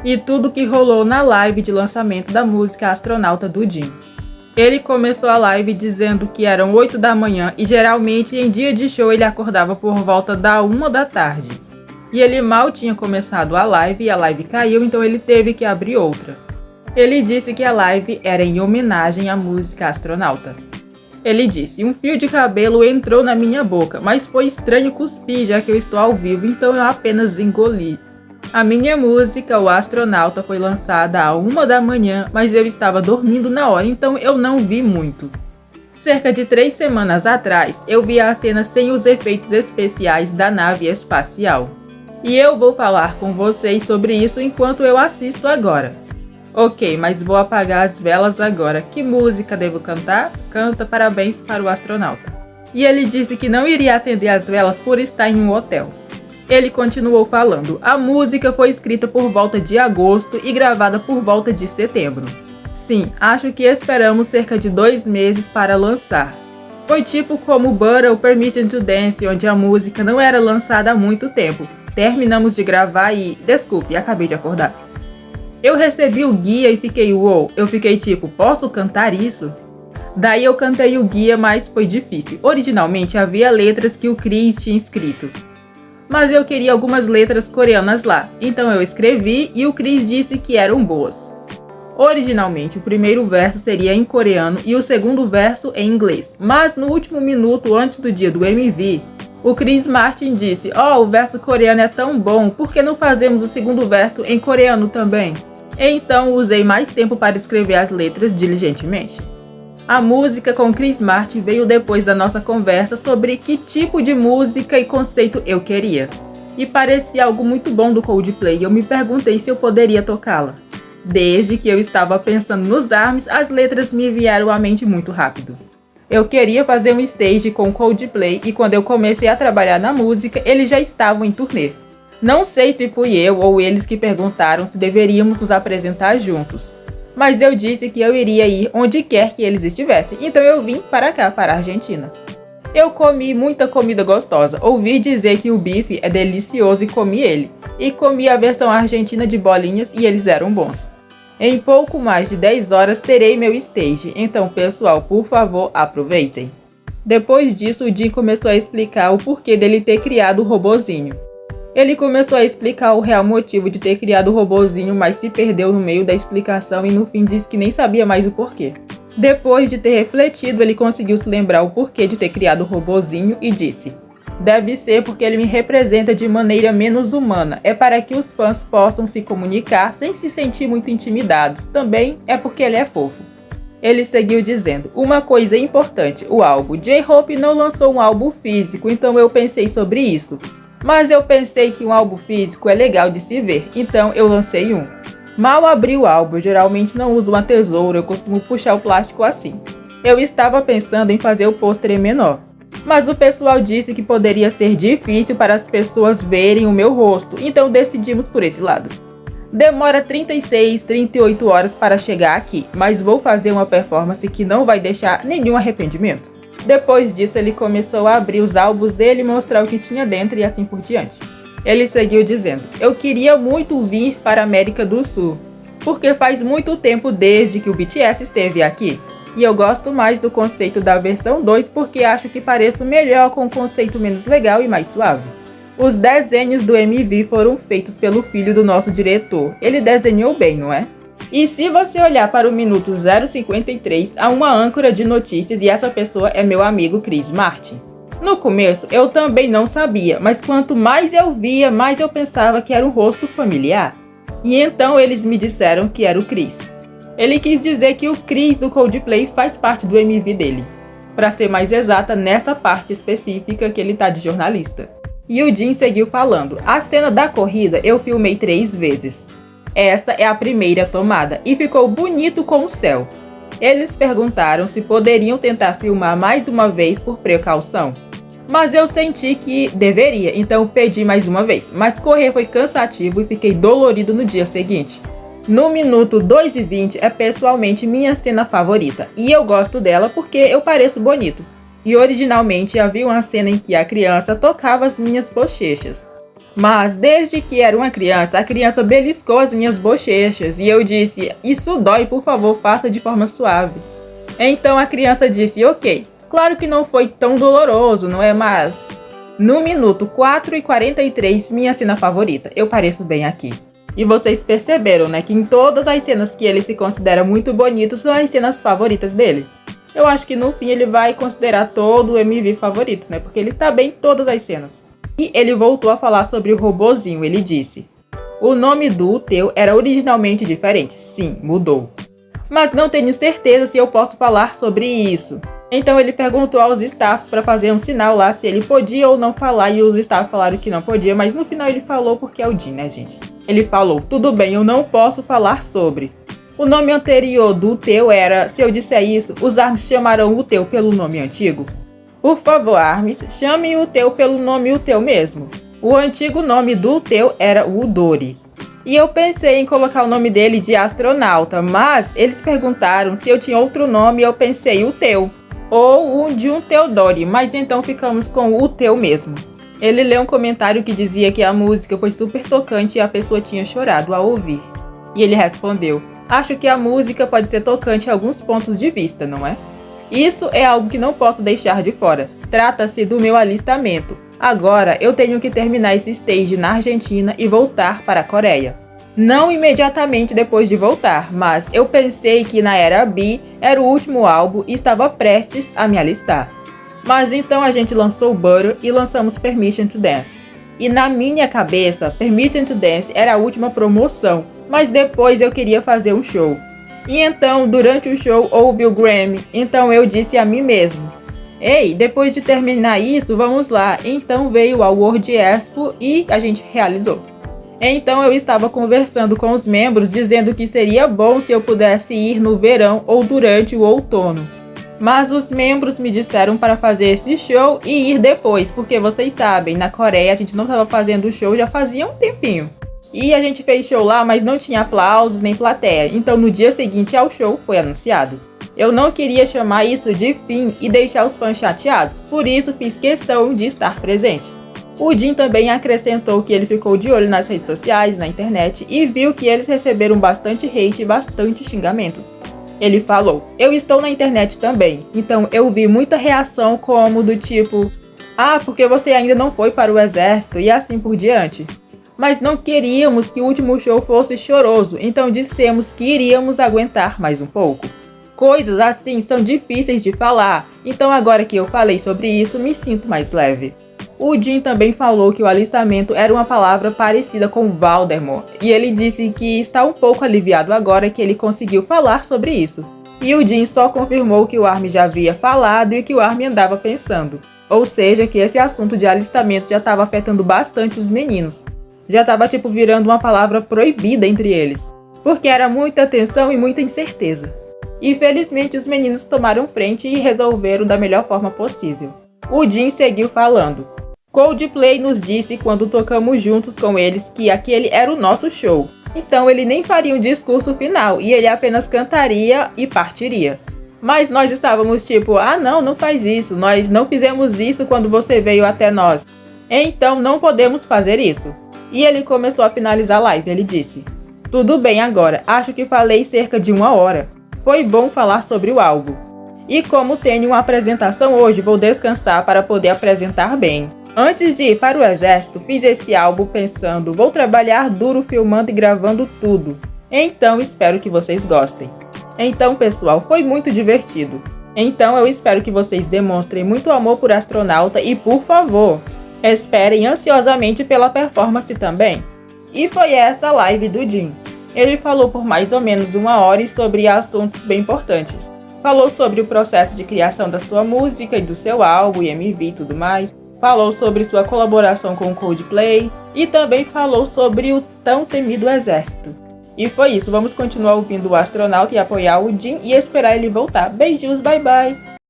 e tudo que rolou na live de lançamento da música Astronauta do Jim. Ele começou a live dizendo que eram 8 da manhã e geralmente em dia de show ele acordava por volta da 1 da tarde. E ele mal tinha começado a live e a live caiu, então ele teve que abrir outra. Ele disse que a live era em homenagem à música Astronauta. Ele disse: um fio de cabelo entrou na minha boca, mas foi estranho cuspir já que eu estou ao vivo, então eu apenas engoli. A minha música, O Astronauta, foi lançada à 1 da manhã, mas eu estava dormindo na hora, então eu não vi muito. Cerca de 3 semanas atrás, eu vi a cena sem os efeitos especiais da nave espacial. E eu vou falar com vocês sobre isso enquanto eu assisto agora. Ok, mas vou apagar as velas agora. Que música devo cantar? Canta Parabéns para o Astronauta. E ele disse que não iria acender as velas por estar em um hotel. Ele continuou falando: a música foi escrita por volta de agosto e gravada por volta de setembro. Sim, acho que esperamos cerca de 2 meses para lançar. Foi tipo como Butter ou Permission to Dance, onde a música não era lançada há muito tempo. Terminamos de gravar e... Desculpe, acabei de acordar. Eu recebi o guia e fiquei uou. Eu fiquei tipo, posso cantar isso? Daí eu cantei o guia, mas foi difícil. Originalmente havia letras que o Chris tinha escrito, mas eu queria algumas letras coreanas lá, então eu escrevi e o Chris disse que eram boas. Originalmente o primeiro verso seria em coreano e o segundo verso em inglês, mas no último minuto antes do dia do MV, o Chris Martin disse: "Oh, o verso coreano é tão bom, por que não fazemos o segundo verso em coreano também?" Então usei mais tempo para escrever as letras diligentemente. A música com Chris Martin veio depois da nossa conversa sobre que tipo de música e conceito eu queria. E parecia algo muito bom do Coldplay e eu me perguntei se eu poderia tocá-la. Desde que eu estava pensando nos ARMYs, as letras me vieram à mente muito rápido. Eu queria fazer um stage com Coldplay e quando eu comecei a trabalhar na música, eles já estavam em turnê. Não sei se fui eu ou eles que perguntaram se deveríamos nos apresentar juntos, mas eu disse que eu iria ir onde quer que eles estivessem, então eu vim para cá, para a Argentina. Eu comi muita comida gostosa, ouvi dizer que o bife é delicioso e comi ele, e comi a versão argentina de bolinhas e eles eram bons. Em pouco mais de 10 horas terei meu stage, então pessoal, por favor, aproveitem. Depois disso, o Jim começou a explicar o porquê dele ter criado o robozinho. Ele começou a explicar o real motivo de ter criado o robozinho, mas se perdeu no meio da explicação e no fim disse que nem sabia mais o porquê. Depois de ter refletido, ele conseguiu se lembrar o porquê de ter criado o robozinho e disse: "Deve ser porque ele me representa de maneira menos humana. É para que os fãs possam se comunicar sem se sentir muito intimidados. Também é porque ele é fofo." Ele seguiu dizendo: "Uma coisa importante, o álbum. J-Hope não lançou um álbum físico, então eu pensei sobre isso. Mas eu pensei que um álbum físico é legal de se ver, então eu lancei um. Mal abri o álbum, eu geralmente não uso uma tesoura, eu costumo puxar o plástico assim. Eu estava pensando em fazer o pôster menor, mas o pessoal disse que poderia ser difícil para as pessoas verem o meu rosto, então decidimos por esse lado. Demora 36, 38 horas para chegar aqui, mas vou fazer uma performance que não vai deixar nenhum arrependimento." Depois disso, ele começou a abrir os álbuns dele e mostrar o que tinha dentro e assim por diante. Ele seguiu dizendo: "Eu queria muito vir para a América do Sul, porque faz muito tempo desde que o BTS esteve aqui. E eu gosto mais do conceito da versão 2 porque acho que pareço melhor com um conceito menos legal e mais suave." Os desenhos do MV foram feitos pelo filho do nosso diretor. Ele desenhou bem, não é? E se você olhar para o minuto 0:53, há uma âncora de notícias e essa pessoa é meu amigo Chris Martin. No começo eu também não sabia, mas quanto mais eu via, mais eu pensava que era um rosto familiar. E então eles me disseram que era o Chris. Ele quis dizer que o Chris do Coldplay faz parte do MV dele. Para ser mais exata, nessa parte específica que ele tá de jornalista. E o Jim seguiu falando: "A cena da corrida eu filmei 3 vezes. Esta é a primeira tomada e ficou bonito com o céu. Eles perguntaram se poderiam tentar filmar mais uma vez por precaução, mas eu senti que deveria, então pedi mais uma vez, mas correr foi cansativo e fiquei dolorido no dia seguinte. No minuto 2:20 é pessoalmente minha cena favorita e eu gosto dela porque eu pareço bonito. E originalmente havia uma cena em que a criança tocava as minhas bochechas. Mas desde que era uma criança, a criança beliscou as minhas bochechas e eu disse, isso dói, por favor, faça de forma suave. Então a criança disse, ok, claro que não foi tão doloroso, não é? Mas no minuto 4:43, minha cena favorita, eu pareço bem aqui. E vocês perceberam, né, que em todas as cenas que ele se considera muito bonito são as cenas favoritas dele. Eu acho que no fim ele vai considerar todo o MV favorito, né, porque ele tá bem em todas as cenas. E ele voltou a falar sobre o robozinho, ele disse, o nome do teu era originalmente diferente, sim, mudou. Mas não tenho certeza se eu posso falar sobre isso. Então ele perguntou aos staffs para fazer um sinal lá se ele podia ou não falar e os staffs falaram que não podia, mas no final ele falou porque é o Jin, né, gente? Ele falou, tudo bem, eu não posso falar sobre. O nome anterior do teu era, se eu disser isso, os ARMYs chamarão o teu pelo nome antigo? Por favor, ARMYs, chame o teu pelo nome o teu mesmo. O antigo nome do teu era o Dori. E eu pensei em colocar o nome dele de astronauta, mas eles perguntaram se eu tinha outro nome e eu pensei o teu. Ou o de um Theodore, mas então ficamos com o teu mesmo. Ele leu um comentário que dizia que a música foi super tocante e a pessoa tinha chorado ao ouvir. E ele respondeu, acho que a música pode ser tocante em alguns pontos de vista, não é? Isso é algo que não posso deixar de fora. Trata-se do meu alistamento. Agora eu tenho que terminar esse stage na Argentina e voltar para a Coreia. Não imediatamente depois de voltar, mas eu pensei que na era B era o último álbum e estava prestes a me alistar. Mas então a gente lançou Butter e lançamos Permission to Dance. E na minha cabeça, Permission to Dance era a última promoção, mas depois eu queria fazer um show. E então, durante o show, houve o Grammy, então eu disse a mim mesmo, ei, depois de terminar isso, vamos lá. Então veio a World Expo e a gente realizou. Então eu estava conversando com os membros, dizendo que seria bom se eu pudesse ir no verão ou durante o outono. Mas os membros me disseram para fazer esse show e ir depois, porque vocês sabem, na Coreia a gente não estava fazendo show já fazia um tempinho. E a gente fez show lá, mas não tinha aplausos nem plateia, então no dia seguinte ao show foi anunciado. Eu não queria chamar isso de fim e deixar os fãs chateados, por isso fiz questão de estar presente. O Jin também acrescentou que ele ficou de olho nas redes sociais, na internet, e viu que eles receberam bastante hate e bastante xingamentos. Ele falou, eu estou na internet também, então eu vi muita reação como do tipo, ah, porque você ainda não foi para o exército e assim por diante. Mas não queríamos que o último show fosse choroso, então dissemos que iríamos aguentar mais um pouco. Coisas assim são difíceis de falar, então agora que eu falei sobre isso, me sinto mais leve. O Jin também falou que o alistamento era uma palavra parecida com Voldemort, e ele disse que está um pouco aliviado agora que ele conseguiu falar sobre isso. E o Jin só confirmou que o ARMY já havia falado e que o ARMY andava pensando. Ou seja, que esse assunto de alistamento já estava afetando bastante os meninos. Já estava tipo virando uma palavra proibida entre eles, porque era muita tensão e muita incerteza. E felizmente os meninos tomaram frente e resolveram da melhor forma possível. O Jin seguiu falando. Coldplay nos disse quando tocamos juntos com eles que aquele era o nosso show. Então ele nem faria um discurso final e ele apenas cantaria e partiria. Mas nós estávamos tipo, ah não faz isso, nós não fizemos isso quando você veio até nós. Então não podemos fazer isso. E ele começou a finalizar a live, ele disse, tudo bem agora, acho que falei cerca de 1 hora. Foi bom falar sobre o álbum. E como tenho uma apresentação hoje, vou descansar para poder apresentar bem. Antes de ir para o exército, fiz esse álbum pensando, vou trabalhar duro filmando e gravando tudo. Então espero que vocês gostem. Então pessoal, foi muito divertido. Então eu espero que vocês demonstrem muito amor por Astronauta e por favor, esperem ansiosamente pela performance também. E foi essa a live do Jin. Ele falou por mais ou menos 1 hora e sobre assuntos bem importantes. Falou sobre o processo de criação da sua música e do seu álbum e MV e tudo mais. Falou sobre sua colaboração com o Coldplay e também falou sobre o tão temido exército. E foi isso, vamos continuar ouvindo o Astronauta e apoiar o Jin e esperar ele voltar. Beijos, bye bye!